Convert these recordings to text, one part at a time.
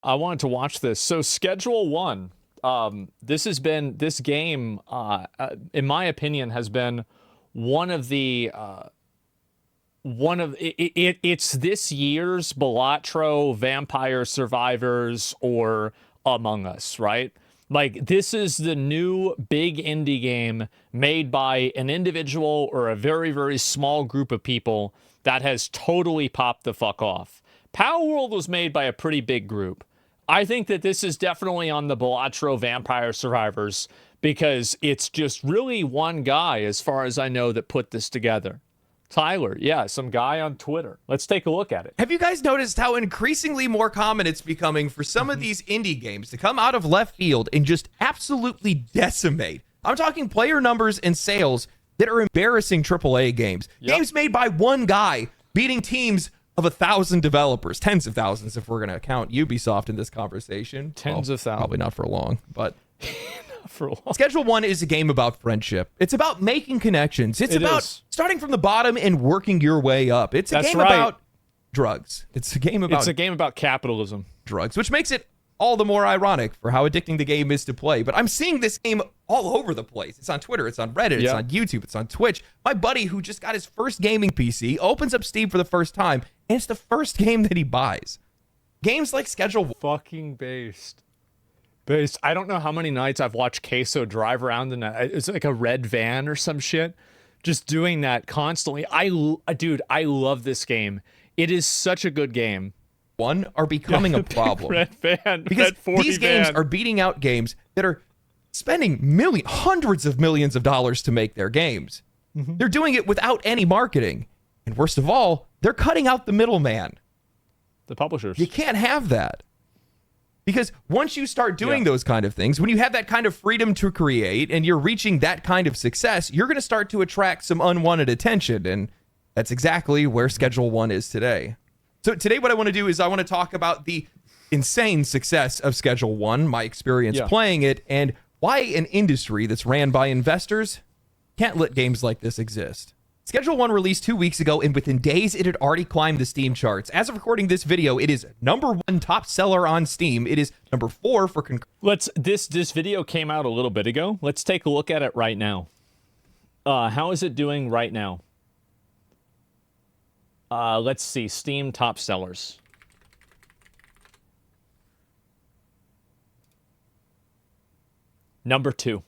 I wanted to watch this. So Schedule 1, this game, in my opinion, has been one of the it's this year's Balatro, Vampire Survivors, or Among Us, right? Like, this is the new big indie game made by an individual or a very, very small group of people that has totally popped the fuck off. Power World was made by a pretty big group. I think that this is definitely on the Balatro Vampire Survivors because it's just really one guy, as far as I know, that put this together. Tyler, yeah, some guy on Twitter. Let's take a look at it. Have you guys noticed how increasingly more common it's becoming for some of these indie games to come out of left field and just absolutely decimate? I'm talking player numbers and sales that are embarrassing AAA games. Yep. Games made by one guy beating teams of 1,000 developers, tens of thousands if we're going to count Ubisoft in this conversation. Tens of thousands. Probably not for long, but... For a while. Schedule 1 is a game about friendship. It's about making connections. It's about starting from the bottom and working your way up. It's a game about drugs. It's a game about capitalism. Drugs, which makes it all the more ironic for how addicting the game is to play. But I'm seeing this game all over the place. It's on Twitter, it's on Reddit, it's on YouTube, it's on Twitch. My buddy who just got his first gaming PC opens up Steam for the first time, and it's the first game that he buys. Games like Schedule 1. Fucking based. I don't know how many nights I've watched Queso drive around in it's like a red van or some shit, just doing that constantly. Dude, I love this game. It is such a good game. Are becoming a problem. Red van, because red 40 these games van. are beating out games that are spending hundreds of millions of dollars to make their games. Mm-hmm. They're doing it without any marketing. And worst of all, they're cutting out the middleman. The publishers. You can't have that. Because once you start doing those kind of things, when you have that kind of freedom to create and you're reaching that kind of success, you're going to start to attract some unwanted attention. And that's exactly where Schedule 1 is today. So today what I want to do is I want to talk about the insane success of Schedule 1, my experience playing it, and why an industry that's ran by investors can't let games like this exist. Schedule 1 released 2 weeks ago, and within days, it had already climbed the Steam charts. As of recording this video, it is #1 top seller on Steam. It is #4 for... This video came out a little bit ago. Let's take a look at it right now. How is it doing right now? Let's see. Steam top sellers. #2.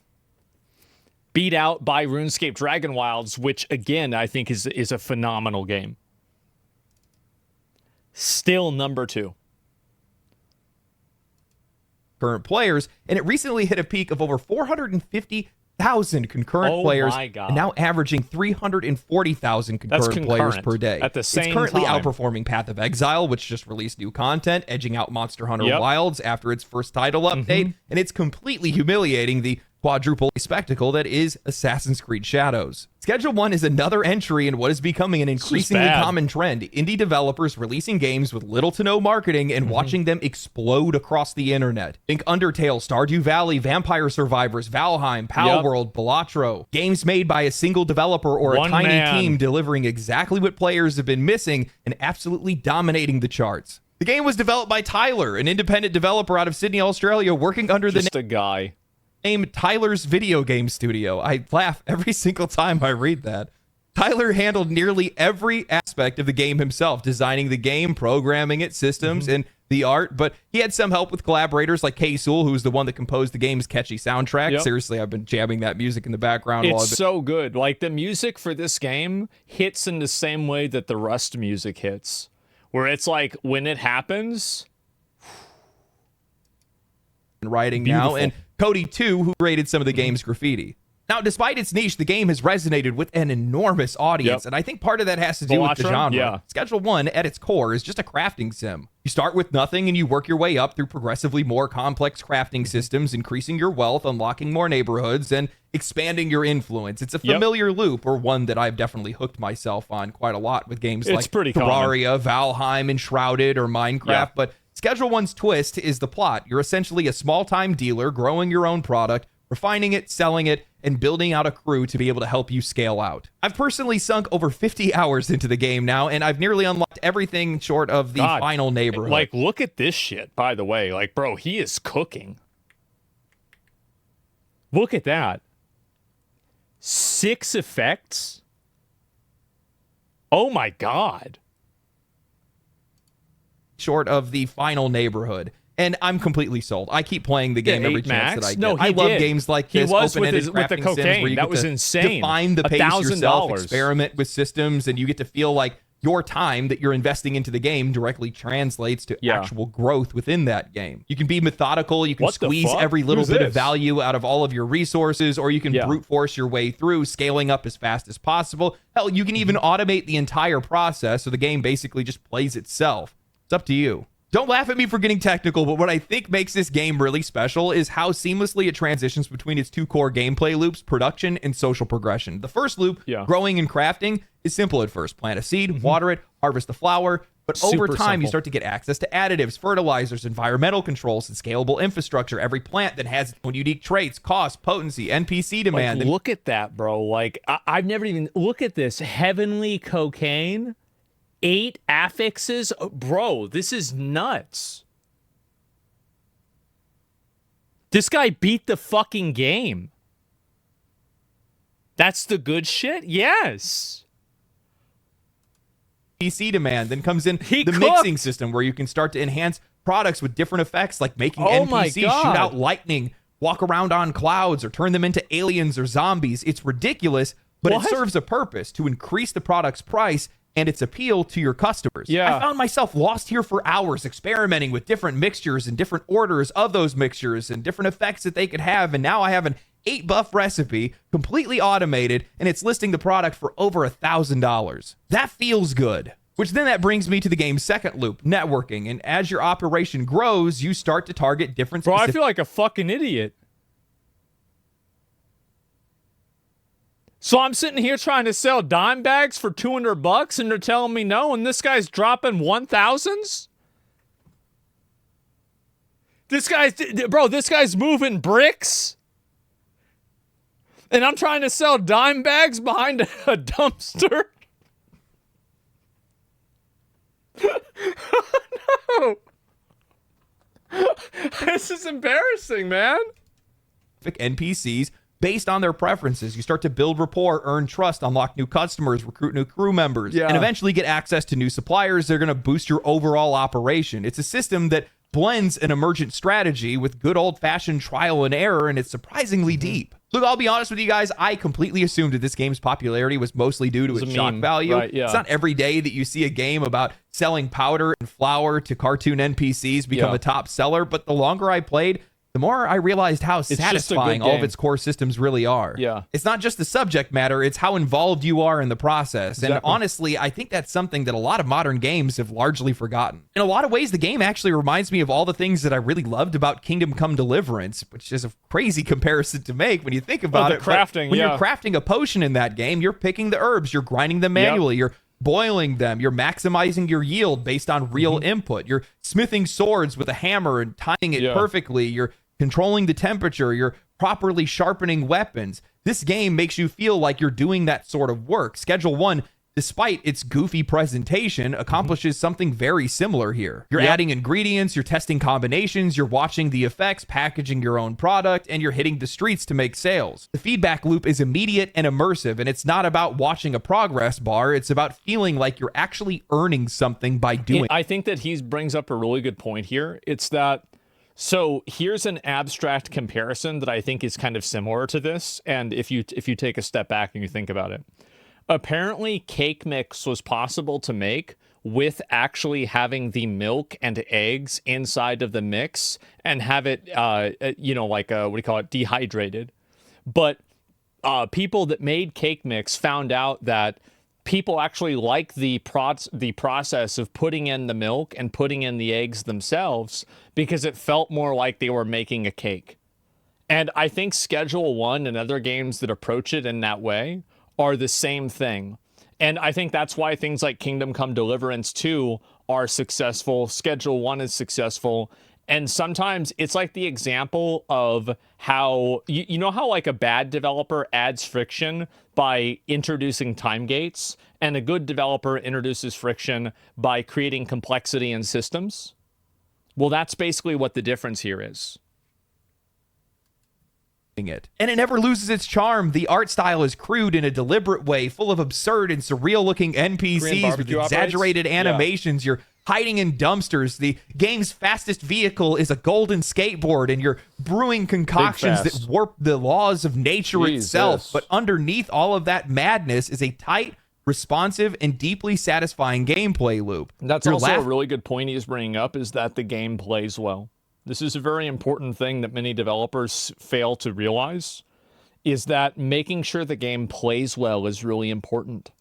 Beat out by RuneScape Dragon Wilds, which, again, I think is a phenomenal game. Still #2. Current players, and it recently hit a peak of over 450,000 concurrent players, my God. and now averaging 340,000 concurrent players per day. At the same It's currently time. outperforming Path of Exile, which just released new content, edging out Monster Hunter Wilds after its first title update, and it's completely humiliating the quadruple spectacle that is Assassin's Creed Shadows. Schedule 1 is another entry in what is becoming an increasingly common trend. Indie developers releasing games with little to no marketing and watching them explode across the internet. Think Undertale, Stardew Valley, Vampire Survivors, Valheim, Palworld, Balatro. Games made by a single developer or a tiny team delivering exactly what players have been missing and absolutely dominating the charts. The game was developed by Tyler, an independent developer out of Sydney, Australia, working under the name Tyler's Video Game Studio. I laugh every single time I read that. Tyler handled nearly every aspect of the game himself, designing the game, programming it, systems, and the art, but he had some help with collaborators like K. Sewell, who's the one that composed the game's catchy soundtrack. Seriously, I've been jamming that music in the background. It's so good. Like, the music for this game hits in the same way that the Rust music hits, where it's like, when it happens... writing now, and Cody 2, who created some of the game's graffiti. Now, despite its niche, the game has resonated with an enormous audience, and I think part of that has to do with the genre. Schedule 1, at its core, is just a crafting sim. You start with nothing, and you work your way up through progressively more complex crafting systems, increasing your wealth, unlocking more neighborhoods, and expanding your influence. It's a familiar loop, or one that I've definitely hooked myself on quite a lot with games like Terraria, Valheim, Enshrouded, or Minecraft, but Schedule 1's twist is the plot. You're essentially a small-time dealer growing your own product, refining it, selling it, and building out a crew to be able to help you scale out. I've personally sunk over 50 hours into the game now, and I've nearly unlocked everything short of the final neighborhood. Like, look at this shit, by the way. Like, bro, he is cooking. Look at that. 6 effects? Oh my God. Short of the final neighborhood. And I'm completely sold. I keep playing the game every chance that I get. No, I love games like this, open-ended with the cocaine. sims where you that was insane. Define the pace yourself, experiment with systems, and you get to feel like your time that you're investing into the game directly translates to actual growth within that game. You can be methodical, you can squeeze every little bit of value out of all of your resources, or you can brute force your way through, scaling up as fast as possible. Hell, you can even automate the entire process, so the game basically just plays itself. It's up to you. Don't laugh at me for getting technical, but what I think makes this game really special is how seamlessly it transitions between its 2 core gameplay loops, production and social progression. The first loop, growing and crafting, is simple at first. Plant a seed, water it, harvest the flower, but over time you start to get access to additives, fertilizers, environmental controls, and scalable infrastructure. Every plant then has its own unique traits, cost, potency, NPC demand. Like, look at that, bro. Like, I've never even... Look at this. Heavenly cocaine... 8 affixes? Bro, this is nuts. This guy beat the fucking game. That's the good shit? Yes. PC demand. Then comes in the mixing system where you can start to enhance products with different effects, like making NPCs shoot out lightning, walk around on clouds, or turn them into aliens or zombies. It's ridiculous, but it serves a purpose to increase the product's price and its appeal to your customers. I found myself lost here for hours experimenting with different mixtures and different orders of those mixtures and different effects that they could have. And now I have an 8 buff recipe, completely automated, and it's listing the product for over $1,000. That feels good. Which then that brings me to the game's second loop, networking. And as your operation grows, you start to target different... Bro, I feel like a fucking idiot. So I'm sitting here trying to sell dime bags for $200 and they're telling me no, and this guy's dropping 1,000s? This guy's moving bricks? And I'm trying to sell dime bags behind a dumpster? No. This is embarrassing, man. NPCs based on their preferences. You start to build rapport, earn trust, unlock new customers, recruit new crew members, and eventually get access to new suppliers. They're going to boost your overall operation. It's a system that blends an emergent strategy with good old-fashioned trial and error, and it's surprisingly deep. Look, I'll be honest with you guys, I completely assumed that this game's popularity was mostly due to its shock value. It's not every day that you see a game about selling powder and flour to cartoon NPCs become a top seller, but the longer I played, the more I realized how satisfying all of its core systems really are. It's not just the subject matter, it's how involved you are in the process. And honestly, I think that's something that a lot of modern games have largely forgotten. In a lot of ways, the game actually reminds me of all the things that I really loved about Kingdom Come Deliverance, which is a crazy comparison to make when you think about it. Crafting, when you're crafting a potion in that game, you're picking the herbs, you're grinding them manually, you're boiling them, you're maximizing your yield based on real input, you're smithing swords with a hammer and tying it perfectly, you're controlling the temperature, you're properly sharpening weapons. This game makes you feel like you're doing that sort of work. Schedule 1, despite its goofy presentation, accomplishes something very similar here. You're adding ingredients, you're testing combinations, you're watching the effects, packaging your own product, and you're hitting the streets to make sales. The feedback loop is immediate and immersive, and it's not about watching a progress bar, it's about feeling like you're actually earning something by doing it. I think that he brings up a really good point here. It's that, so here's an abstract comparison that I think is kind of similar to this, and if you take a step back and you think about it. Apparently, cake mix was possible to make with actually having the milk and eggs inside of the mix and have it, dehydrated. But people that made cake mix found out that people actually like the process of putting in the milk and putting in the eggs themselves because it felt more like they were making a cake. And I think Schedule 1 and other games that approach it in that way are the same thing. And I think that's why things like Kingdom Come Deliverance 2 are successful, Schedule 1 is successful, And sometimes it's like the example of how, you know how like a bad developer adds friction by introducing time gates, and a good developer introduces friction by creating complexity in systems? Well, that's basically what the difference here is. It. And it never loses its charm. The art style is crude in a deliberate way, full of absurd and surreal looking NPCs with exaggerated animations. You're hiding in dumpsters. The game's fastest vehicle is a golden skateboard, and you're brewing concoctions that warp the laws of nature itself. But underneath all of that madness is a tight, responsive, and deeply satisfying gameplay loop. That's also a really good point he's bringing up, is that the game plays well. This is a very important thing that many developers fail to realize, is that making sure the game plays well is really important.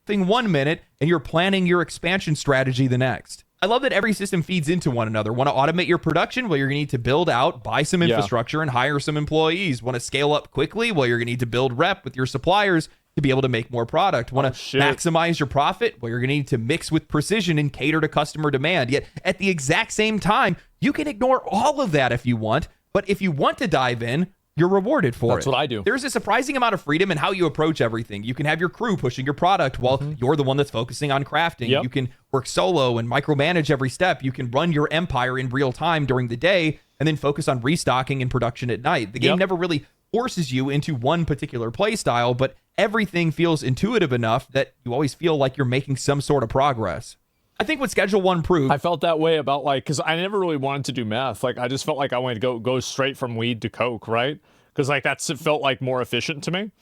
Thing 1 minute, and you're planning your expansion strategy the next. I love that every system feeds into one another. Want to automate your production? Well, you're going to need to build out, buy some infrastructure, and hire some employees. Want to scale up quickly? Well, you're going to need to build rep with your suppliers to be able to make more product. Want to maximize your profit? Well, you're going to need to mix with precision and cater to customer demand. Yet at the exact same time, you can ignore all of that if you want, but if you want to dive in, you're rewarded for it. That's what I do. There's a surprising amount of freedom in how you approach everything. You can have your crew pushing your product while you're the one that's focusing on crafting. You can work solo and micromanage every step. You can run your empire in real time during the day and then focus on restocking and production at night. The game never really forces you into one particular play style, but everything feels intuitive enough that you always feel like you're making some sort of progress. I think what Schedule 1 proved... I felt that way about, like, because I never really wanted to do meth. Like, I just felt like I wanted to go straight from weed to coke, right? Because, like, it felt, like, more efficient to me.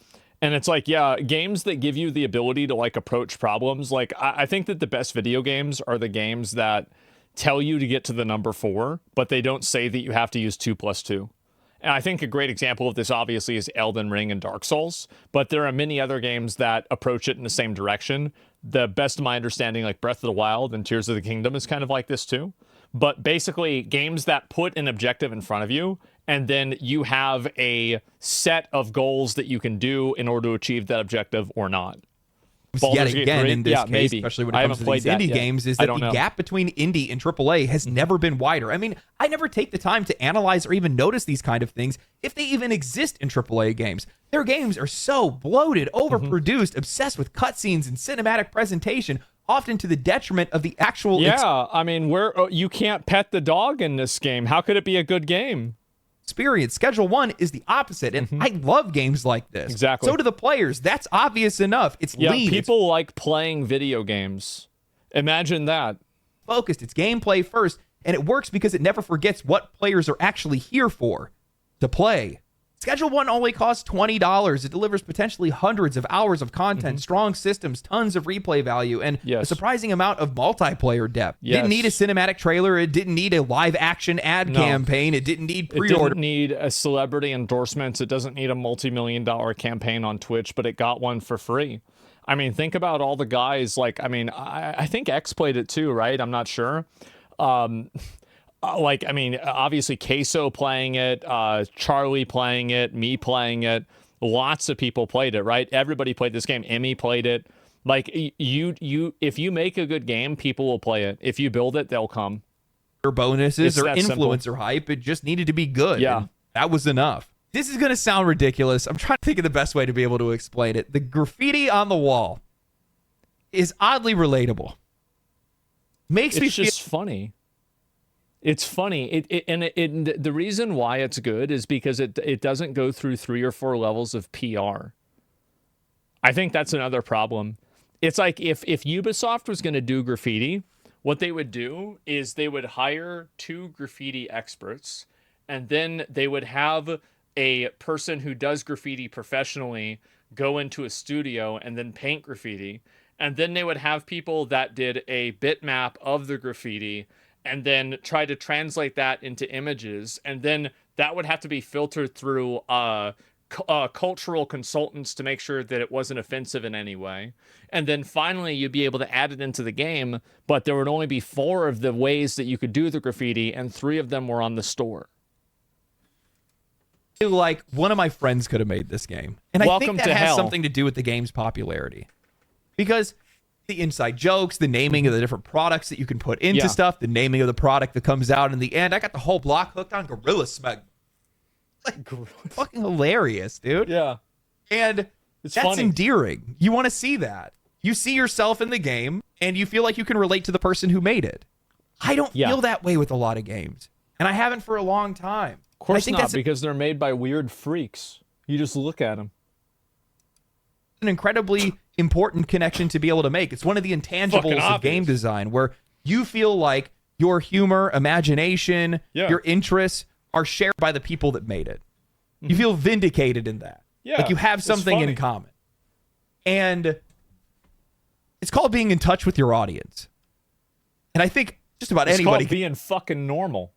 And it's like, yeah, games that give you the ability to, like, approach problems. Like, I think that the best video games are the games that tell you to get to the number 4, but they don't say that you have to use 2 plus 2. And I think a great example of this, obviously, is Elden Ring and Dark Souls. But there are many other games that approach it in the same direction. The best of my understanding, like Breath of the Wild and Tears of the Kingdom, is kind of like this too. But basically, games that put an objective in front of you, and then you have a set of goals that you can do in order to achieve that objective or not. Yet again, in this case, especially when it comes to these indie games, is that the gap between indie and AAA has never been wider. I mean, I never take the time to analyze or even notice these kind of things if they even exist in AAA games. Their games are so bloated, overproduced, obsessed with cutscenes and cinematic presentation, often to the detriment of the actual... I mean, you can't pet the dog in this game. How could it be a good game? Experience. Schedule 1 is the opposite, and I love games like this. Exactly. So do the players. That's obvious enough. It's lean. People like playing video games. Imagine that. Focused. It's gameplay first, and it works because it never forgets what players are actually here for: to play. Schedule 1 only costs $20. It delivers potentially hundreds of hours of content, strong systems, tons of replay value, and a surprising amount of multiplayer depth. Didn't need a cinematic trailer. It didn't need a live-action ad campaign. It didn't need pre-order. It didn't need a celebrity endorsements. It doesn't need a multi-million-dollar campaign on Twitch, but it got one for free. I mean, think about all the guys. Like, I mean, I think X played it too, right? I'm not sure. Like, I mean, obviously Queso playing it, Charlie playing it, me playing it. Lots of people played it, right? Everybody played this game. Emmy played it. Like, if you make a good game, people will play it. If you build it, they'll come. Or bonuses or influencer hype. It just needed to be good. Yeah. That was enough. This is going to sound ridiculous. I'm trying to think of the best way to be able to explain it. The graffiti on the wall is oddly relatable. Makes me feel... It's just funny. It's funny. The reason why it's good is because it doesn't go through 3 or 4 levels of PR. I think that's another problem. It's like if Ubisoft was going to do graffiti, what they would do is they would hire 2 graffiti experts, and then they would have a person who does graffiti professionally go into a studio and then paint graffiti, and then they would have people that did a bitmap of the graffiti and then try to translate that into images, and then that would have to be filtered through cultural consultants to make sure that it wasn't offensive in any way. And then finally, you'd be able to add it into the game, but there would only be 4 of the ways that you could do the graffiti, and 3 of them were on the store. Like, one of my friends could have made this game. And I think that has something to do with the game's popularity. Because the inside jokes, the naming of the different products that you can put into stuff, the naming of the product that comes out in the end. I got the whole block hooked on Gorilla Smeg. Like, fucking hilarious, dude. Yeah. And it's that's funny. endearing. You want to see that. You see yourself in the game, and you feel like you can relate to the person who made it. I don't feel that way with a lot of games, and I haven't for a long time. Of course I think not, that's because they're made by weird freaks. You just look at them. an incredibly important connection to be able to make. It's one of the intangibles of game design, where you feel like your humor, imagination, your interests are shared by the people that made it. You feel vindicated in that. Yeah, like you have something in common. And it's called being in touch with your audience. And I think just about anybody being fucking normal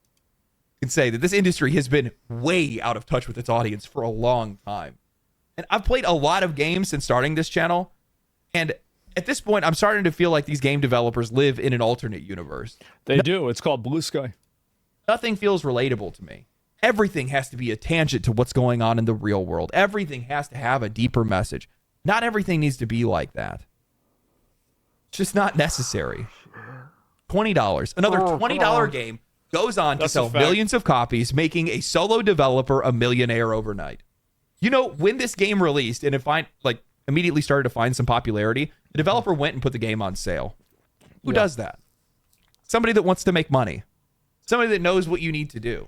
can say that this industry has been way out of touch with its audience for a long time. And I've played a lot of games since starting this channel. And at this point, I'm starting to feel like these game developers live in an alternate universe. They do. It's called Blue Sky. Nothing feels relatable to me. Everything has to be a tangent to what's going on in the real world. Everything has to have a deeper message. Not everything needs to be like that. It's just not necessary. $20. Another $20 game goes on to sell millions of copies, making a solo developer a millionaire overnight. You know, when this game released and it immediately started to find some popularity, the developer went and put the game on sale. Who does that? Somebody that wants to make money. Somebody that knows what you need to do.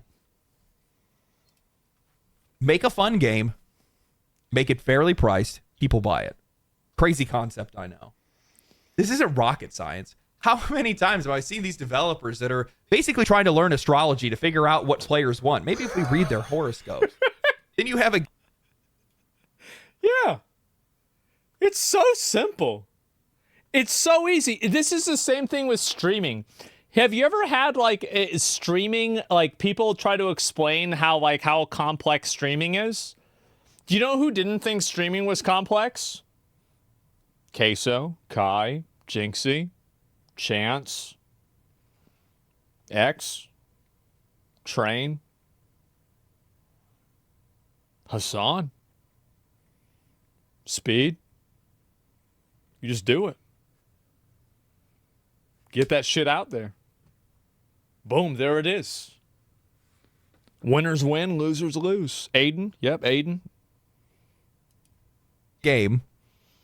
Make a fun game. Make it fairly priced. People buy it. Crazy concept, I know. This isn't rocket science. How many times have I seen these developers that are basically trying to learn astrology to figure out what players want? Maybe if we read their horoscopes. Then you have a... Yeah. It's so simple. It's so easy. This is the same thing with streaming. Have you ever had streaming, people try to explain how complex streaming is? Do you know who didn't think streaming was complex? Queso, Kai, Jinxie, Chance, X, Train, Hassan, Speed. You just do it. Get that shit out there. Boom, there it is. Winners win, losers lose. Aiden, yep, Aiden. Game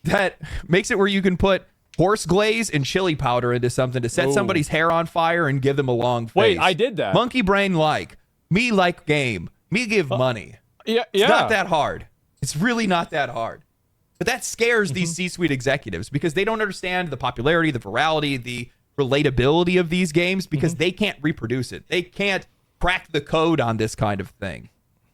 that makes it where you can put horse glaze and chili powder into something to set somebody's hair on fire and give them a long face. Wait, I did that. Monkey brain me like game. Me give money. Yeah. It's not that hard. It's really not that hard. But that scares these C-suite executives because they don't understand the popularity, the virality, the relatability of these games because they can't reproduce it. They can't crack the code on this kind of thing.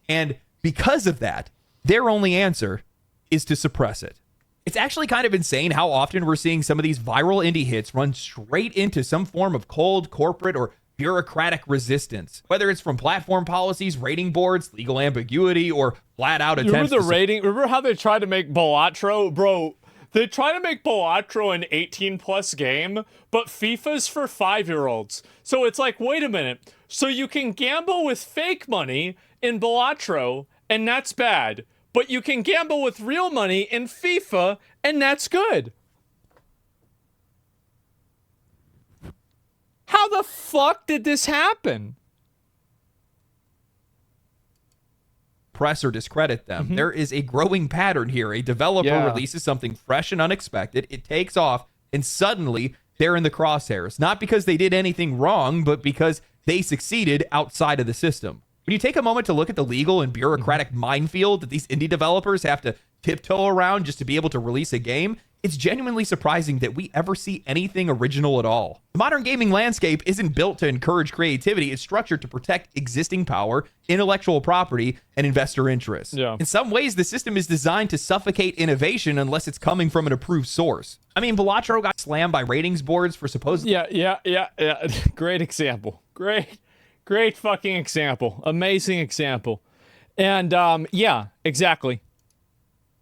And because of that, their only answer is to suppress it. It's actually kind of insane how often we're seeing some of these viral indie hits run straight into some form of cold corporate or bureaucratic resistance, whether it's from platform policies, rating boards, legal ambiguity, or flat out attempts. Remember how they tried to make Balatro, bro? They try to make Balatro an 18+ game, but FIFA's for 5-year-olds. So it's like, wait a minute. So you can gamble with fake money in Balatro, and that's bad. But you can gamble with real money in FIFA, and that's good. How the fuck did this happen? Press or discredit them. There is a growing pattern here. A developer releases something fresh and unexpected. It takes off, and suddenly they're in the crosshairs. Not because they did anything wrong, but because they succeeded outside of the system. When you take a moment to look at the legal and bureaucratic minefield that these indie developers have to tiptoe around just to be able to release a game, it's genuinely surprising that we ever see anything original at all. The modern gaming landscape isn't built to encourage creativity. It's structured to protect existing power, intellectual property, and investor interests. Yeah. In some ways, the system is designed to suffocate innovation unless it's coming from an approved source. I mean, Balatro got slammed by ratings boards for supposedly... Yeah. Great example. Great fucking example. Amazing example. And, exactly.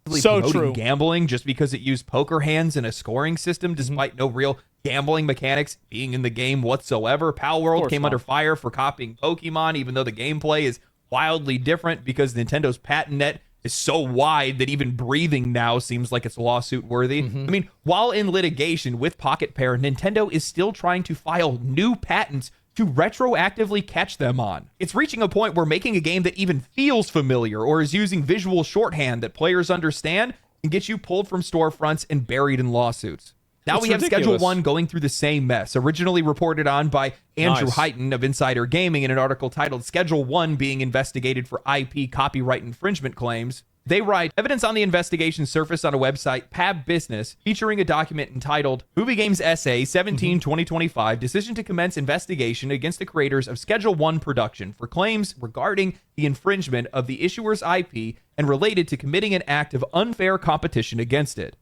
So true. Gambling just because it used poker hands and a scoring system despite no real gambling mechanics being in the game whatsoever. Pal World came under fire for copying Pokemon even though the gameplay is wildly different because Nintendo's patent net is so wide that even breathing now seems like it's lawsuit worthy. I mean, while in litigation with Pocket Pair, Nintendo is still trying to file new patents to retroactively catch them on. It's reaching a point where making a game that even feels familiar or is using visual shorthand that players understand can get you pulled from storefronts and buried in lawsuits. Now we have Schedule 1 going through the same mess, originally reported on by Andrew Heighton of Insider Gaming in an article titled Schedule 1 being investigated for IP copyright infringement claims. They write, evidence on the investigation surfaced on a website, Pab Business, featuring a document entitled Movie Games SA 17-2025, Decision to Commence Investigation Against the Creators of Schedule 1 Production for claims regarding the infringement of the issuer's IP and related to committing an act of unfair competition against it.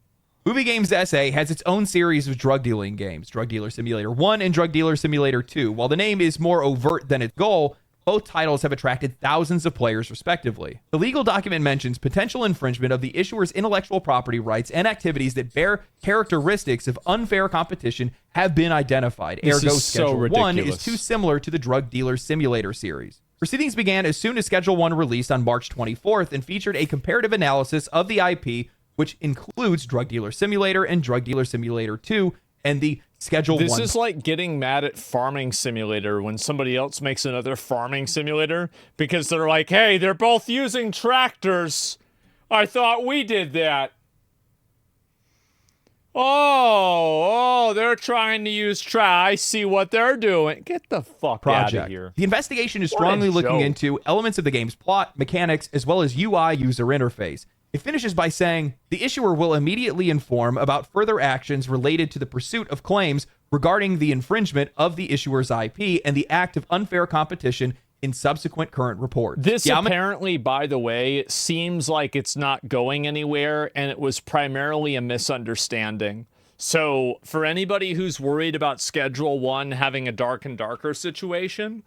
Movie Games SA has its own series of drug dealing games, Drug Dealer Simulator 1 and Drug Dealer Simulator 2. While the name is more overt than its goal, both titles have attracted thousands of players respectively. The legal document mentions potential infringement of the issuer's intellectual property rights and activities that bear characteristics of unfair competition have been identified. Ergo, Schedule 1 is too similar to the Drug Dealer Simulator series. Proceedings began as soon as Schedule 1 released on March 24th and featured a comparative analysis of the IP, which includes Drug Dealer Simulator and Drug Dealer Simulator 2 and the Schedule 1. This is like getting mad at Farming Simulator when somebody else makes another Farming Simulator because they're like, hey, they're both using tractors. I thought we did that. Oh, they're trying to use I see what they're doing. Get the fuck out of here. The investigation is strongly looking into elements of the game's plot, mechanics, as well as UI user interface. It finishes by saying, the issuer will immediately inform about further actions related to the pursuit of claims regarding the infringement of the issuer's IP and the act of unfair competition in subsequent current reports. This apparently, by the way, seems like it's not going anywhere, and it was primarily a misunderstanding. So for anybody who's worried about Schedule 1 having a dark and darker situation,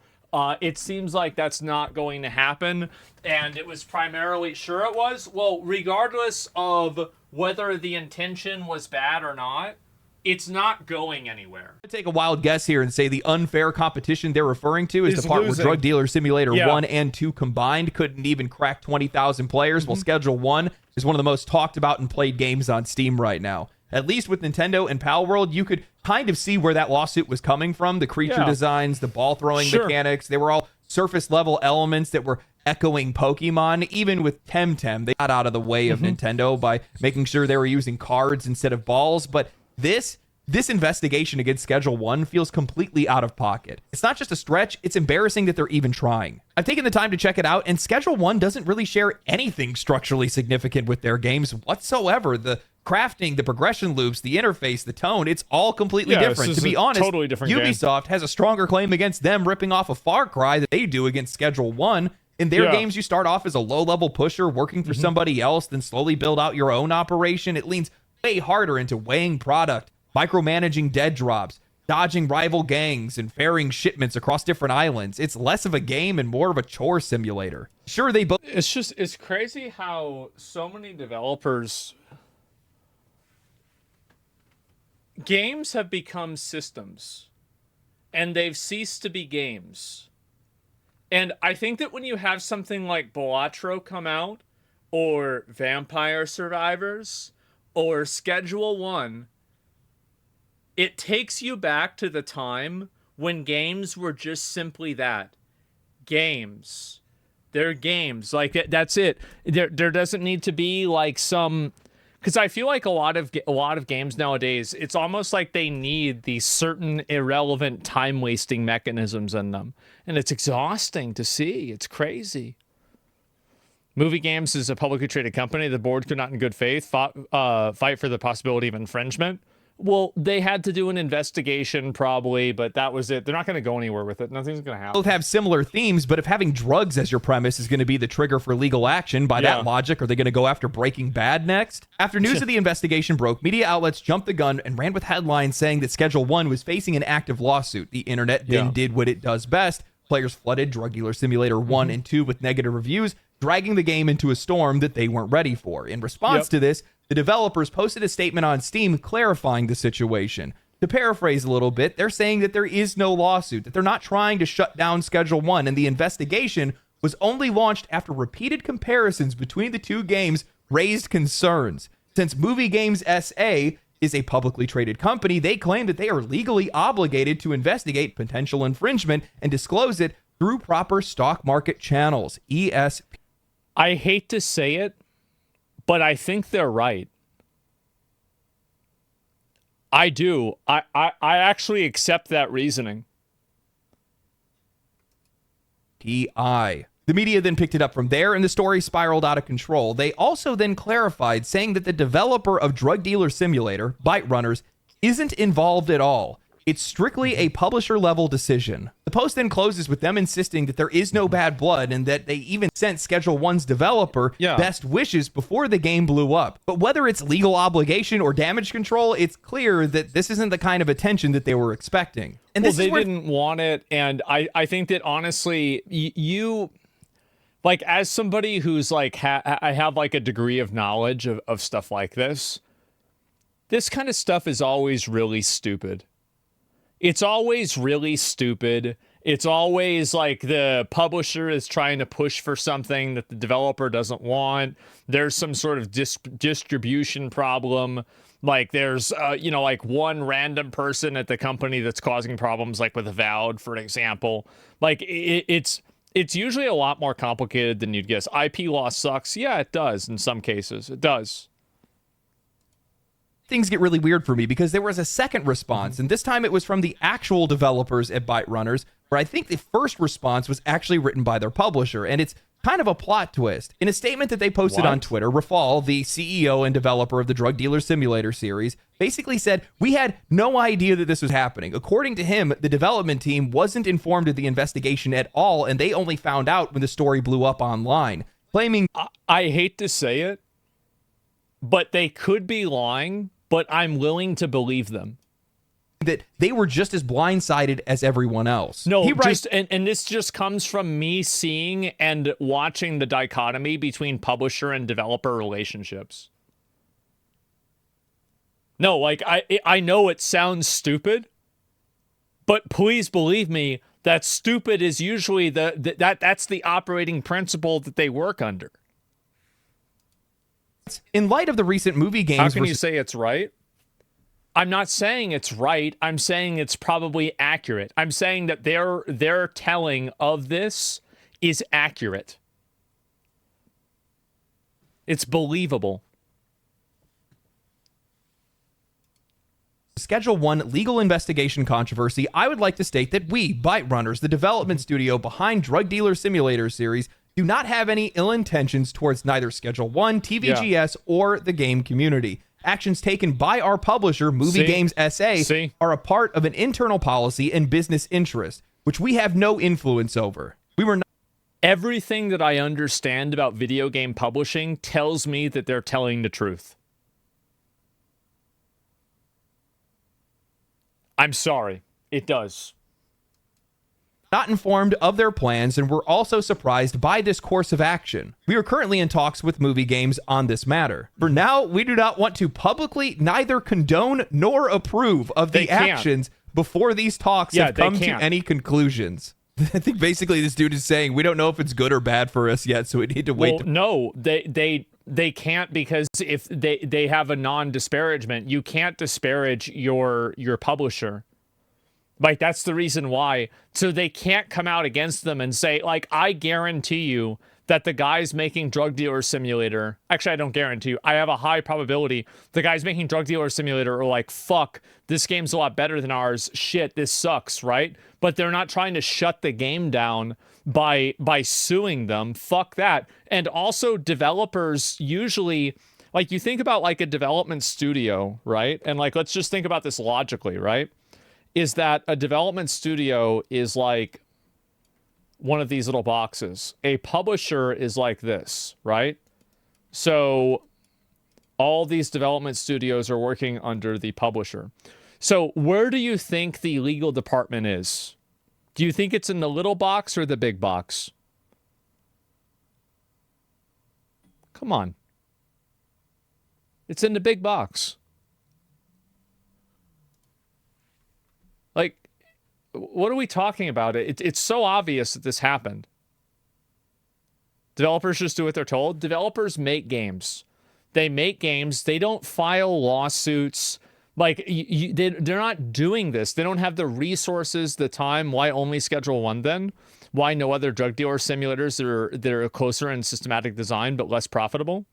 it seems like that's not going to happen, and it was primarily, sure it was, well, regardless of whether the intention was bad or not, it's not going anywhere. I'm going to take a wild guess here and say the unfair competition they're referring to is the part where Drug Dealer Simulator 1 and 2 combined couldn't even crack 20,000 players, while Schedule 1 is one of the most talked about and played games on Steam right now. At least with Nintendo and Pal World, you could kind of see where that lawsuit was coming from. The creature designs, the ball throwing mechanics, they were all surface level elements that were echoing Pokemon. Even with Temtem, they got out of the way of Nintendo by making sure they were using cards instead of balls. But this investigation against Schedule 1 feels completely out of pocket. It's not just a stretch, it's embarrassing that they're even trying. I've taken the time to check it out, and Schedule 1 doesn't really share anything structurally significant with their games whatsoever. The crafting, the progression loops, the interface, the tone, it's all completely different. To be honest, totally different Ubisoft has a stronger claim against them ripping off a Far Cry than they do against Schedule 1. In their games, you start off as a low-level pusher working for somebody else, then slowly build out your own operation. It leans way harder into weighing product, micromanaging dead drops, dodging rival gangs, and ferrying shipments across different islands. It's less of a game and more of a chore simulator. Sure, they both... It's crazy how so many developers... Games have become systems, and they've ceased to be games. And I think that when you have something like Balatro come out, or Vampire Survivors, or Schedule 1, it takes you back to the time when games were just simply that. Games. They're games. Like, that's it. There doesn't need to be, like, some... Because I feel like a lot of games nowadays, it's almost like they need these certain irrelevant time-wasting mechanisms in them. And it's exhausting to see. It's crazy. Movie Games is a publicly traded company. The board could not in good faith fight for the possibility of infringement. Well, they had to do an investigation probably, but that was it. They're not going to go anywhere with it. Nothing's going to happen. Both have similar themes, but if having drugs as your premise is going to be the trigger for legal action, by that logic, are they going to go after Breaking Bad next? After news of the investigation broke, media outlets jumped the gun and ran with headlines saying that Schedule 1 was facing an active lawsuit. The internet then did what it does best. Players flooded Drug Dealer Simulator 1 and 2 with negative reviews, dragging the game into a storm that they weren't ready for. In response to this, the developers posted a statement on Steam clarifying the situation. To paraphrase a little bit, they're saying that there is no lawsuit, that they're not trying to shut down Schedule 1, and the investigation was only launched after repeated comparisons between the two games raised concerns. Since Movie Games SA is a publicly traded company, they claim that they are legally obligated to investigate potential infringement and disclose it through proper stock market channels. ESP. I hate to say it, but I think they're right. I do. I actually accept that reasoning. TI. The media then picked it up from there, and the story spiraled out of control. They also then clarified, saying that the developer of Drug Dealer Simulator, Byte Runners, isn't involved at all. It's strictly a publisher-level decision. The post then closes with them insisting that there is no bad blood and that they even sent Schedule 1's developer best wishes before the game blew up. But whether it's legal obligation or damage control, it's clear that this isn't the kind of attention that they were expecting. And well, they didn't want it, and I think that honestly, you... Like, as somebody who's like, I have like a degree of knowledge of stuff like this kind of stuff is always really stupid. It's always really stupid. It's always like the publisher is trying to push for something that the developer doesn't want. There's some sort of distribution problem. Like there's, like one random person at the company that's causing problems, like with Avowed, for example. Like it's usually a lot more complicated than you'd guess. IP loss sucks. Yeah, it does in some cases. It does. Things get really weird for me because there was a second response, and this time it was from the actual developers at Byte Runners, where I think the first response was actually written by their publisher, and it's kind of a plot twist. In a statement that they posted on Twitter, Rafal, the CEO and developer of the Drug Dealer Simulator series, basically said, "We had no idea that this was happening." According to him, the development team wasn't informed of the investigation at all, and they only found out when the story blew up online, claiming... I hate to say it, but they could be lying, but I'm willing to believe them. That they were just as blindsided as everyone else. No, and this just comes from me seeing and watching the dichotomy between publisher and developer relationships. No, like I know it sounds stupid, but please believe me that stupid is usually that's the operating principle that they work under. In light of the recent movie games... How can you say it's right? I'm not saying it's right. I'm saying it's probably accurate. I'm saying that their telling of this is accurate. It's believable. Schedule 1 legal investigation controversy, I would like to state that we, Byte Runners, the development studio behind Drug Dealer Simulator series, do not have any ill intentions towards neither Schedule 1, TVGS, or the game community. Actions taken by our publisher, Movie Games SA, are a part of an internal policy and business interest, which we have no influence over. We were not... Everything that I understand about video game publishing tells me that they're telling the truth. I'm sorry. It does. Not informed of their plans and were also surprised by this course of action. We are currently in talks with Movie Games on this matter. For now, we do not want to publicly neither condone nor approve of the actions before these talks have come to any conclusions. I think basically this dude is saying we don't know if it's good or bad for us yet, so we need to wait. No, they can't, because if they have a non-disparagement, you can't disparage your publisher. Like, that's the reason why. So they can't come out against them and say, like, I guarantee you that the guys making Drug Dealer Simulator... Actually, I don't guarantee you. I have a high probability the guys making Drug Dealer Simulator are like, fuck, this game's a lot better than ours. Shit, this sucks, right? But they're not trying to shut the game down by suing them. Fuck that. And also, developers usually... Like, you think about, like, a development studio, right? And, like, let's just think about this logically, right? Is that a development studio is like one of these little boxes. A publisher is like this, right? So all these development studios are working under the publisher. So where do you think the legal department is? Do you think it's in the little box or the big box? Come on. It's in the big box. Like, what are we talking about? It's so obvious that this happened. Developers just do what they're told. Developers make games. They make games. They don't file lawsuits. Like, they're not doing this. They don't have the resources, the time. Why only Schedule 1 then? Why no other drug dealer simulators that are closer in systematic design but less profitable?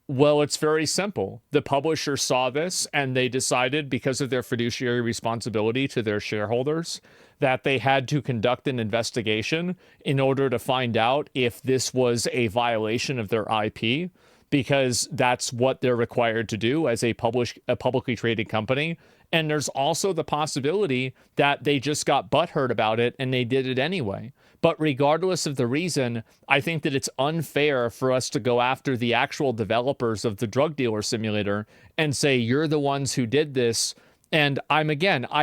Well, it's very simple. The publisher saw this and they decided, because of their fiduciary responsibility to their shareholders, that they had to conduct an investigation in order to find out if this was a violation of their IP, because that's what they're required to do as a publicly traded company. And there's also the possibility that they just got butthurt about it and they did it anyway. But regardless of the reason, I think that it's unfair for us to go after the actual developers of the drug dealer simulator and say, you're the ones who did this. And I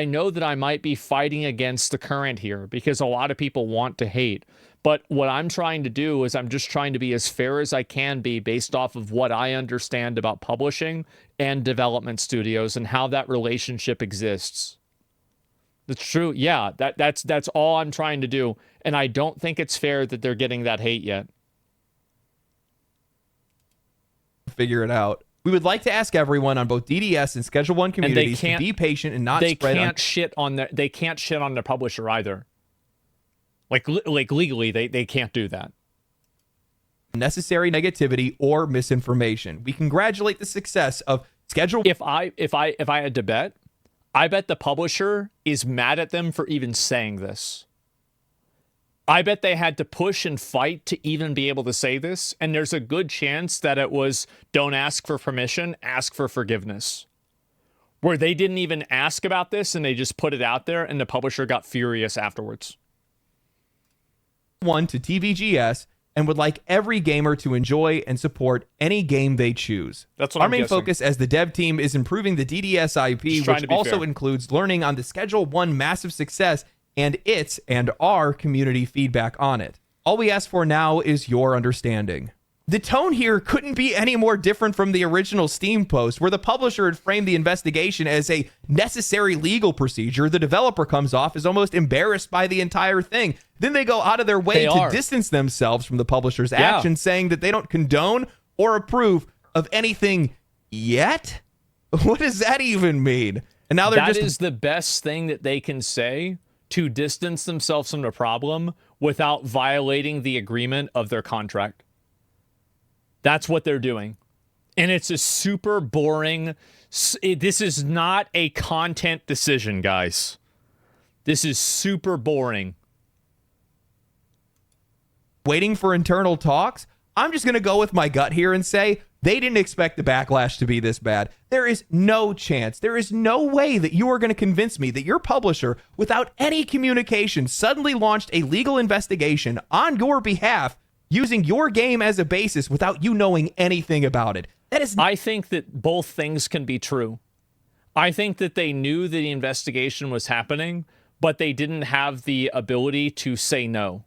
know that I might be fighting against the current here because a lot of people want to hate. But what I'm trying to do is I'm just trying to be as fair as I can be based off of what I understand about publishing and development studios and how that relationship exists. It's true. Yeah, that's all I'm trying to do. And I don't think it's fair that they're getting that hate yet. Figure it out. We would like to ask everyone on both DDS and Schedule 1 communities to be patient and not spread. They can't shit on their publisher either. Like legally, they can't do that. Necessary negativity or misinformation. We congratulate the success of Schedule. If I had to bet, I bet the publisher is mad at them for even saying this. I bet they had to push and fight to even be able to say this, and there's a good chance that it was don't ask for permission, ask for forgiveness. Where they didn't even ask about this and they just put it out there and the publisher got furious afterwards. One to TVGS and would like every gamer to enjoy and support any game they choose. That's what our main focus as the dev team is improving the DDS IP, which also includes learning on the Schedule 1 massive success and its and our community feedback on it. All we ask for now is your understanding. The tone here couldn't be any more different from the original Steam post, where the publisher had framed the investigation as a necessary legal procedure. The developer comes off as almost embarrassed by the entire thing. Then they go out of their way to distance themselves from the publisher's actions, saying that they don't condone or approve of anything yet? What does that even mean? And now that is the best thing that they can say to distance themselves from the problem without violating the agreement of their contract. That's what they're doing. And it's a super boring... This is not a content decision, guys. This is super boring. Waiting for internal talks? I'm just going to go with my gut here and say they didn't expect the backlash to be this bad. There is no chance. There is no way that you are going to convince me that your publisher, without any communication, suddenly launched a legal investigation on your behalf using your game as a basis without you knowing anything about it. That is. I think that both things can be true. I think that they knew that the investigation was happening, but they didn't have the ability to say no.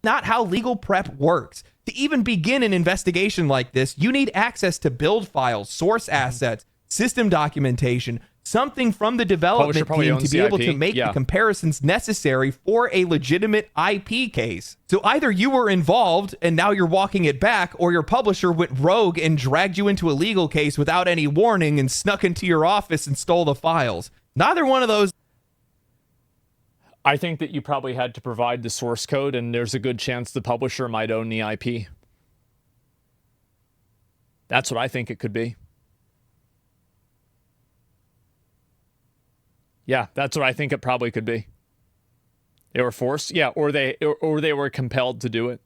Not how legal prep works. To even begin an investigation like this, you need access to build files, source assets, system documentation, something from the development team to be able to make the comparisons necessary for a legitimate IP case. So either you were involved and now you're walking it back, or your publisher went rogue and dragged you into a legal case without any warning and snuck into your office and stole the files. Neither one of those. I think that you probably had to provide the source code, and there's a good chance the publisher might own the IP. That's what I think it could be. Yeah, that's what I think it probably could be. They were forced, yeah, or they were compelled to do it.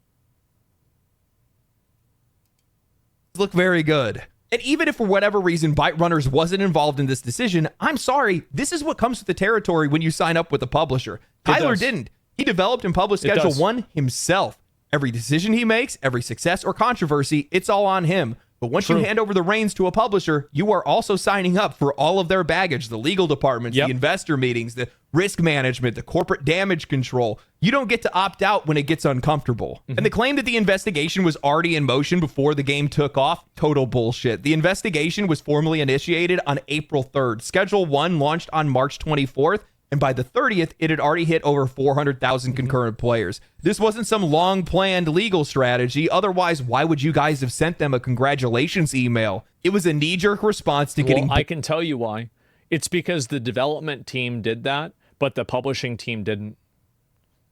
Look very good. And even if for whatever reason Byte Runners wasn't involved in this decision, I'm sorry, this is what comes with the territory when you sign up with a publisher. Tyler didn't. He developed and published Schedule 1 himself. Every decision he makes, every success or controversy, it's all on him. But once you hand over the reins to a publisher, you are also signing up for all of their baggage, the legal departments, the investor meetings, the risk management, the corporate damage control. You don't get to opt out when it gets uncomfortable. And the claim that the investigation was already in motion before the game took off, total bullshit. The investigation was formally initiated on April 3rd. Schedule 1 launched on March 24th. And by the 30th, it had already hit over 400,000 concurrent players. This wasn't some long-planned legal strategy. Otherwise, why would you guys have sent them a congratulations email? It was a knee-jerk response to getting... I can tell you why. It's because the development team did that, but the publishing team didn't.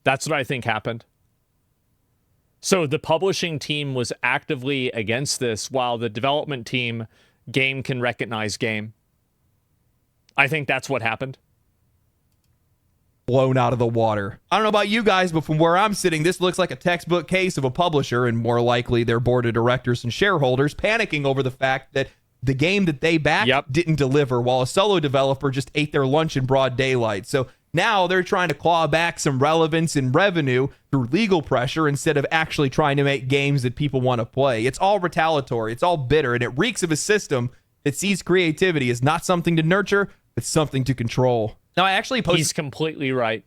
That's what I think happened. So the publishing team was actively against this, while the development team, game can recognize game. I think that's what happened. Blown out of the water. I don't know about you guys, but from where I'm sitting, this looks like a textbook case of a publisher, and more likely their board of directors and shareholders panicking over the fact that the game that they backed didn't deliver, while a solo developer just ate their lunch in broad daylight. So now they're trying to claw back some relevance and revenue through legal pressure instead of actually trying to make games that people want to play. It's all retaliatory. It's all bitter, and it reeks of a system that sees creativity as not something to nurture, but something to control. Now, I actually posted... He's completely right.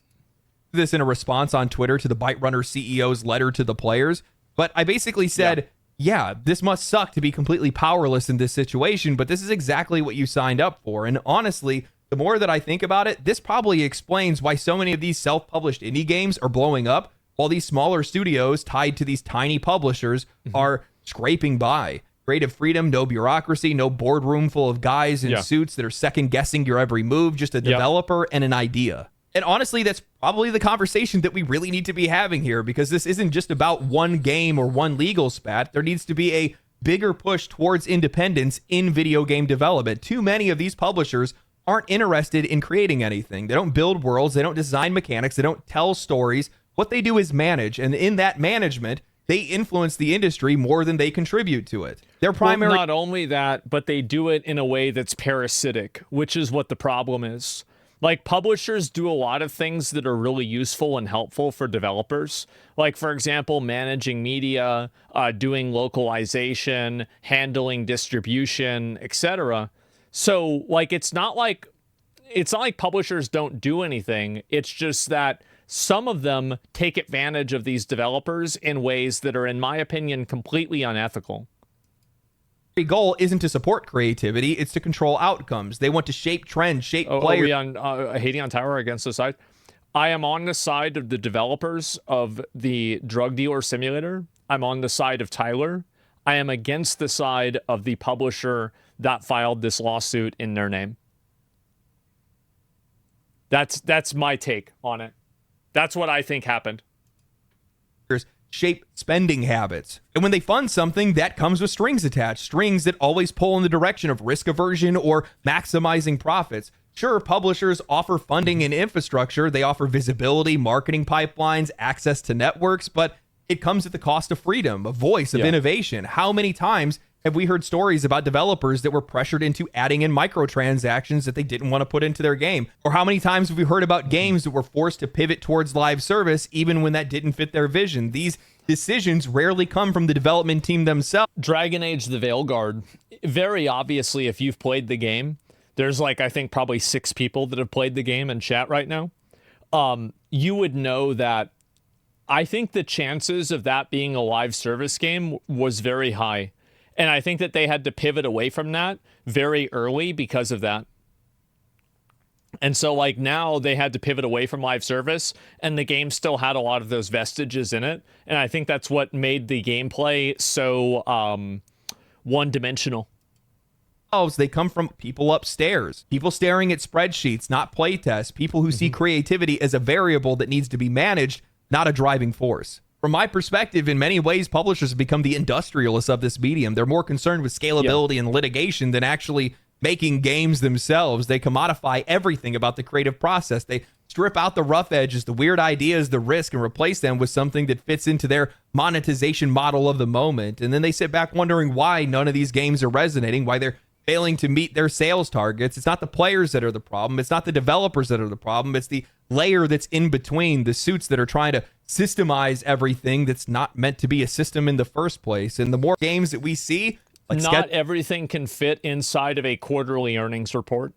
...this in a response on Twitter to the Byte Runner CEO's letter to the players, but I basically said, yeah, this must suck to be completely powerless in this situation, but this is exactly what you signed up for. And honestly, the more that I think about it, this probably explains why so many of these self-published indie games are blowing up, while these smaller studios tied to these tiny publishers are scraping by. Creative freedom, no bureaucracy, no boardroom full of guys in suits that are second-guessing your every move, just a developer and an idea. And honestly, that's probably the conversation that we really need to be having here, because this isn't just about one game or one legal spat. There needs to be a bigger push towards independence in video game development. Too many of these publishers aren't interested in creating anything. They don't build worlds. They don't design mechanics. They don't tell stories. What they do is manage. And in that management, they influence the industry more than they contribute to it. Their primary... Well, not only that, but they do it in a way that's parasitic, which is what the problem is. Like, publishers do a lot of things that are really useful and helpful for developers. Like, for example, managing media, doing localization, handling distribution, etc. So, like, it's not like publishers don't do anything. It's just that some of them take advantage of these developers in ways that are, in my opinion, completely unethical. The goal isn't to support creativity, it's to control outcomes. They want to shape trends, shape players. Are we on hating on Tower against the side? I am on the side of the developers of the drug dealer simulator. I'm on the side of Tyler. I am against the side of the publisher that filed this lawsuit in their name. That's my take on it. That's what I think happened. Shape spending habits. And when they fund something, that comes with strings attached, strings that always pull in the direction of risk aversion or maximizing profits. Sure, publishers offer funding and infrastructure. They offer visibility, marketing pipelines, access to networks, but it comes at the cost of freedom, of voice, of innovation. How many times have we heard stories about developers that were pressured into adding in microtransactions that they didn't want to put into their game? Or how many times have we heard about games that were forced to pivot towards live service even when that didn't fit their vision? These decisions rarely come from the development team themselves. Dragon Age the Veilguard. Very obviously, if you've played the game, there's like, I think probably 6 people that have played the game in chat right now. You would know that I think the chances of that being a live service game was very high. And I think that they had to pivot away from that very early because of that. And so, like, now they had to pivot away from live service, and the game still had a lot of those vestiges in it. And I think that's what made the gameplay so one-dimensional. They come from people upstairs, people staring at spreadsheets, not playtests, people who see creativity as a variable that needs to be managed, not a driving force. From my perspective, in many ways, publishers have become the industrialists of this medium. They're more concerned with scalability and litigation than actually making games themselves. They commodify everything about the creative process. They strip out the rough edges, the weird ideas, the risk, and replace them with something that fits into their monetization model of the moment. And then they sit back wondering why none of these games are resonating, why they're failing to meet their sales targets. It's not the players that are the problem. It's not the developers that are the problem. It's the layer that's in between, the suits that are trying to systemize everything that's not meant to be a system in the first place. And the more games that we see, like not everything can fit inside of a quarterly earnings report.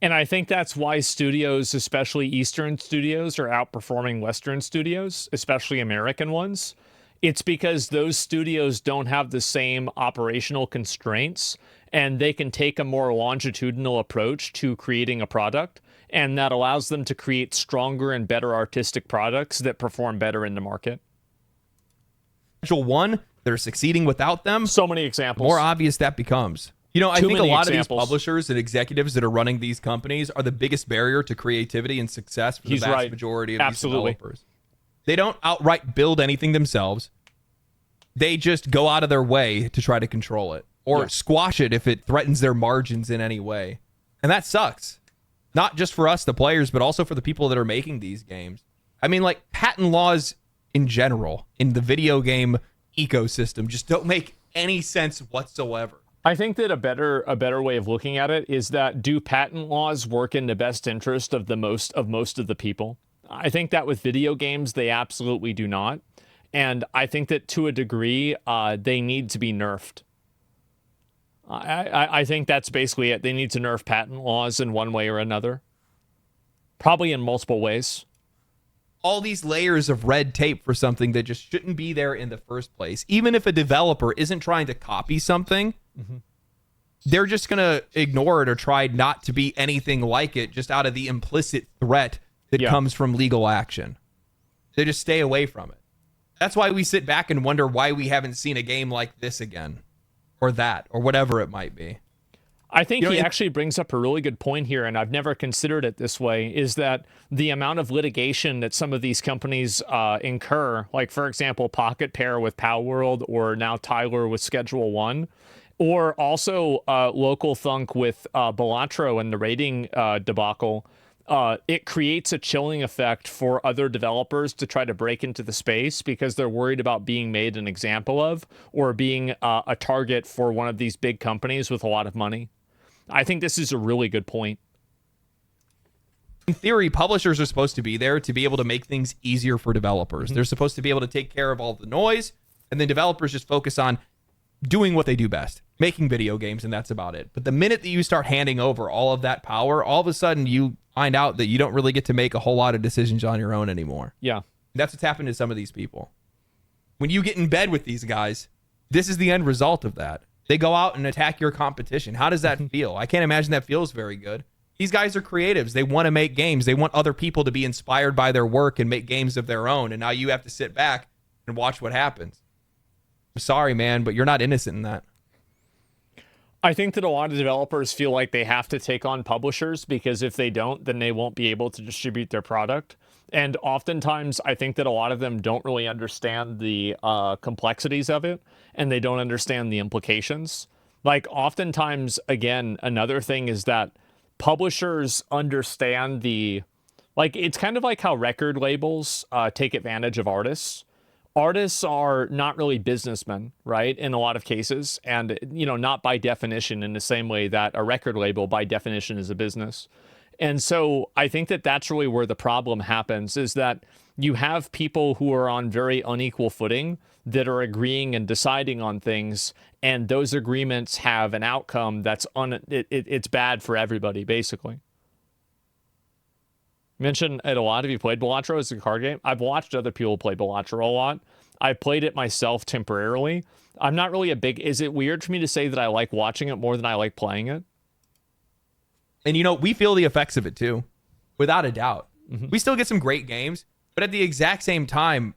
And I think that's why studios, especially Eastern studios, are outperforming Western studios, especially American ones. It's because those studios don't have the same operational constraints, and they can take a more longitudinal approach to creating a product. And that allows them to create stronger and better artistic products that perform better in the market. Schedule 1, they're succeeding without them. So many examples. The more obvious that becomes. You know, I Too think a many lot of these examples. publishers and executives that are running these companies are the biggest barrier to creativity and success for the He's vast right. majority of Absolutely. these developers. They don't outright build anything themselves. They just go out of their way to try to control it or squash it if it threatens their margins in any way. And that sucks. Not just for us, the players, but also for the people that are making these games. I mean, like, patent laws in general in the video game ecosystem just don't make any sense whatsoever. I think that a better way of looking at it is that, do patent laws work in the best interest of most of the people? I think that with video games, they absolutely do not. And I think that to a degree, they need to be nerfed. I think that's basically it. They need to nerf patent laws in one way or another. Probably in multiple ways. All these layers of red tape for something that just shouldn't be there in the first place. Even if a developer isn't trying to copy something, they're just going to ignore it or try not to be anything like it just out of the implicit threat that comes from legal action. They just stay away from it. That's why we sit back and wonder why we haven't seen a game like this again, or that, or whatever it might be. I think he actually brings up a really good point here, and I've never considered it this way, is that the amount of litigation that some of these companies incur, like, for example, Pocket Pair with Pow World, or now Tyler with Schedule 1, or also Local Thunk with Balatro and the rating debacle, it creates a chilling effect for other developers to try to break into the space because they're worried about being made an example of or being a target for one of these big companies with a lot of money. I think this is a really good point. In theory, publishers are supposed to be there to be able to make things easier for developers. They're supposed to be able to take care of all the noise, and then developers just focus on doing what they do best, making video games, and that's about it. But the minute that you start handing over all of that power, all of a sudden you find out that you don't really get to make a whole lot of decisions on your own anymore. Yeah. That's what's happened to some of these people. When you get in bed with these guys, this is the end result of that. They go out and attack your competition. How does that feel? I can't imagine that feels very good. These guys are creatives. They want to make games. They want other people to be inspired by their work and make games of their own. And now you have to sit back and watch what happens. I'm sorry, man, but you're not innocent in that. I think that a lot of developers feel like they have to take on publishers because if they don't, then they won't be able to distribute their product. And oftentimes, I think that a lot of them don't really understand the complexities of it, and they don't understand the implications. Like, oftentimes, again, another thing is that publishers understand it's kind of like how record labels take advantage of artists. Artists are not really businessmen, right, in a lot of cases, and, not by definition in the same way that a record label, by definition, is a business. And so I think that that's really where the problem happens, is that you have people who are on very unequal footing that are agreeing and deciding on things, and those agreements have an outcome that's it's bad for everybody, basically. Mentioned it a lot. Have you played Balatro as a card game? I've watched other people play Balatro a lot. I played it myself temporarily. I'm not really is it weird for me to say that I like watching it more than I like playing it? And, we feel the effects of it, too, without a doubt. We still get some great games, but at the exact same time,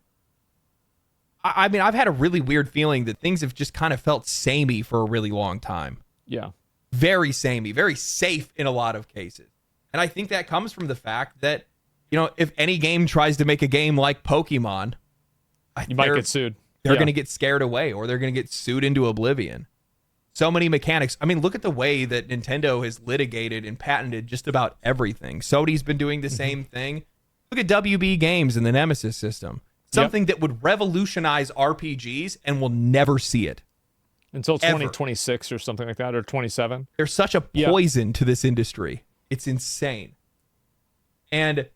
I mean, I've had a really weird feeling that things have just kind of felt samey for a really long time. Yeah. Very samey, very safe in a lot of cases. And I think that comes from the fact that, if any game tries to make a game like Pokemon, you might get sued. They're going to get scared away, or they're going to get sued into oblivion. So many mechanics. I mean, look at the way that Nintendo has litigated and patented just about everything. Sony's been doing the same thing. Look at WB Games and the Nemesis system. Something that would revolutionize RPGs, and we'll never see it. Until 2026 or something like that, or 27. There's such a poison to this industry. It's insane. And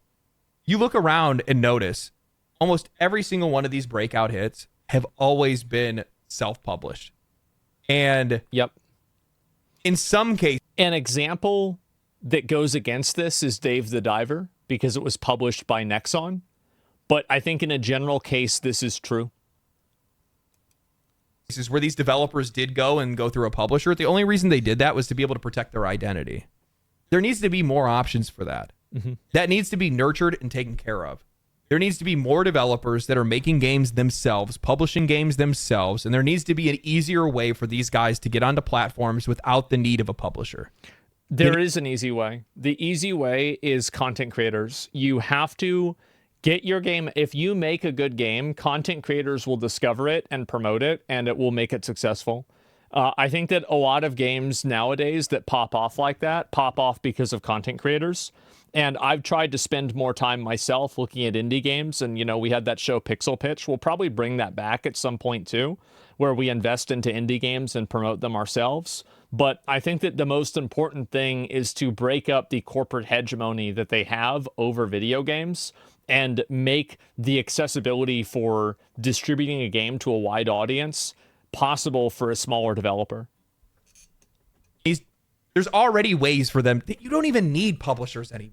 you look around and notice almost every single one of these breakout hits have always been self-published. And in some cases, an example that goes against this is Dave the Diver, because it was published by Nexon. But I think in a general case, this is true. This is where these developers did go through a publisher. The only reason they did that was to be able to protect their identity. There needs to be more options for that. that needs to be nurtured and taken care of. There needs to be more developers that are making games themselves, publishing games themselves, and there needs to be an easier way for these guys to get onto platforms without the need of a publisher. There is an easy way. The easy way is content creators. You have to get your game. If you make a good game, content creators will discover it and promote it, and it will make it successful. I think that a lot of games nowadays that pop off like that pop off because of content creators. And I've tried to spend more time myself looking at indie games. And, we had that show Pixel Pitch. We'll probably bring that back at some point too, where we invest into indie games and promote them ourselves. But I think that the most important thing is to break up the corporate hegemony that they have over video games and make the accessibility for distributing a game to a wide audience possible for a smaller developer. There's already ways for them. You don't even need publishers anymore.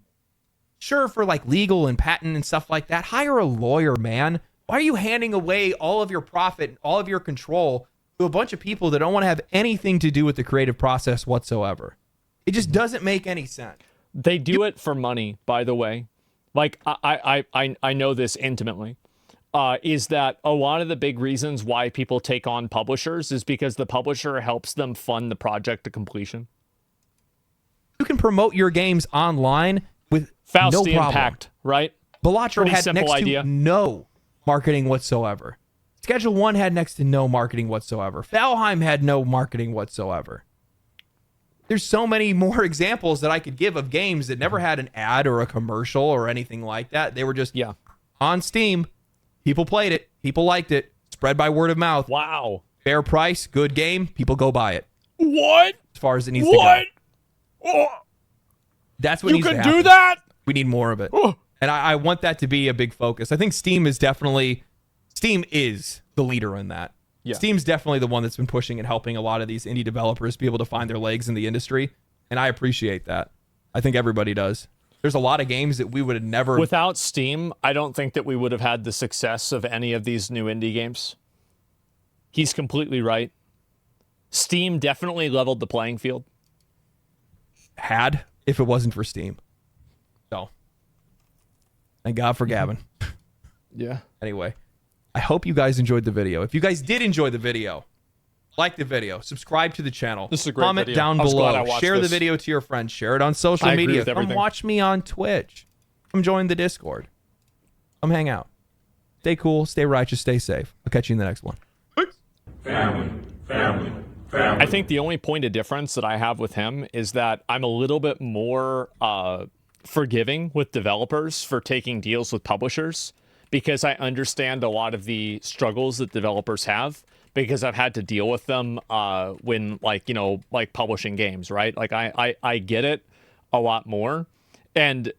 Sure, for like legal and patent and stuff like that, hire a lawyer, man. Why are you handing away all of your profit and all of your control to a bunch of people that don't want to have anything to do with the creative process whatsoever? It just doesn't make any sense. They do it for money, by the way. Like, I know this intimately. Is that a lot of the big reasons why people take on publishers is because the publisher helps them fund the project to completion. You can promote your games online with no problem. Impact, right? Balatro had next idea. to no marketing whatsoever. Schedule 1 had next to no marketing whatsoever. Valheim had no marketing whatsoever. There's so many more examples that I could give of games that never had an ad or a commercial or anything like that. They were just on Steam. People played it. People liked it. Spread by word of mouth. Wow. Fair price, good game. People go buy it. What? As far as it needs to go. Oh. That's what needs to happen. You can do that? We need more of it. Oh. And I want that to be a big focus. I think Steam is the leader in that. Yeah. Steam's definitely the one that's been pushing and helping a lot of these indie developers be able to find their legs in the industry. And I appreciate that. I think everybody does. There's a lot of games that we would have never... Without Steam, I don't think that we would have had the success of any of these new indie games. He's completely right. Steam definitely leveled the playing field. If it wasn't for Steam. So, thank God for Gavin. Yeah. Anyway, I hope you guys enjoyed the video. If you guys did enjoy the video, like the video, subscribe to the channel, this is a great comment video. down below, share the video to your friends, share it on social media. Come watch me on Twitch. Come join the Discord. Come hang out. Stay cool, stay righteous, stay safe. I'll catch you in the next one. Family. I think the only point of difference that I have with him is that I'm a little bit more forgiving with developers for taking deals with publishers because I understand a lot of the struggles that developers have because I've had to deal with them when like publishing games, right? Like I get it a lot more. And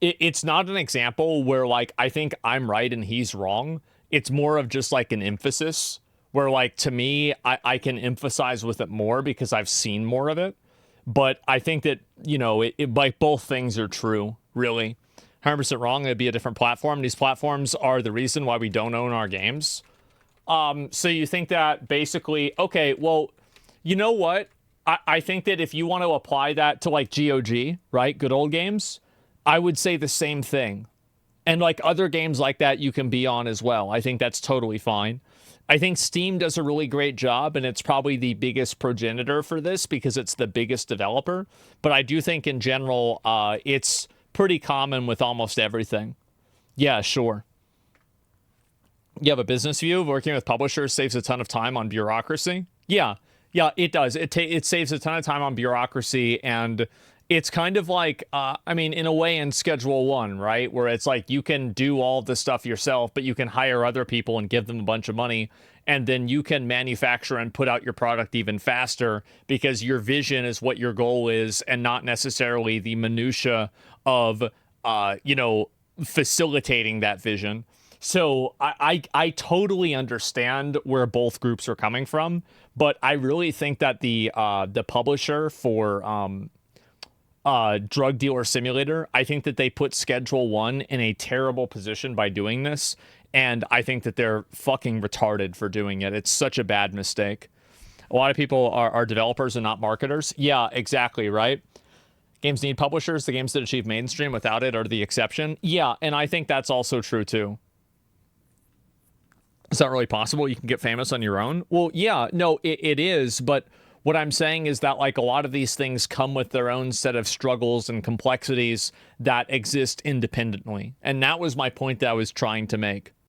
it's not an example where like I think I'm right and he's wrong. It's more of just like an emphasis where like to me I can emphasize with it more because I've seen more of it. But I think that it like both things are true, really. 100% wrong. It'd be a different platform. These platforms are the reason why we don't own our games. So you think that basically, okay, well, you know what? I think that if you want to apply that to like GOG, right? Good old games, I would say the same thing. And like other games like that you can be on as well. I think that's totally fine. I think Steam does a really great job, and it's probably the biggest progenitor for this because it's the biggest developer. But I do think in general, it's pretty common with almost everything. Yeah, sure. You have a business view. Working with publishers saves a ton of time on bureaucracy. Yeah, it does. It saves a ton of time on bureaucracy, and it's kind of like, in a way in Schedule 1, right? Where it's like you can do all the stuff yourself, but you can hire other people and give them a bunch of money, and then you can manufacture and put out your product even faster because your vision is what your goal is and not necessarily the minutia of, facilitating that vision. So I totally understand where both groups are coming from, but I really think that the publisher for Drug Dealer Simulator, I think that they put Schedule 1 in a terrible position by doing this, and I think that they're fucking retarded for doing it. It's such a bad mistake. A lot of people are developers and not marketers. Yeah, exactly, right? Games need publishers. The games that achieve mainstream without it are the exception. Yeah, and I think that's also true too. It's not really possible you can get famous on your own. Well, yeah, no, it is. But what I'm saying is that like a lot of these things come with their own set of struggles and complexities that exist independently. And that was my point that I was trying to make.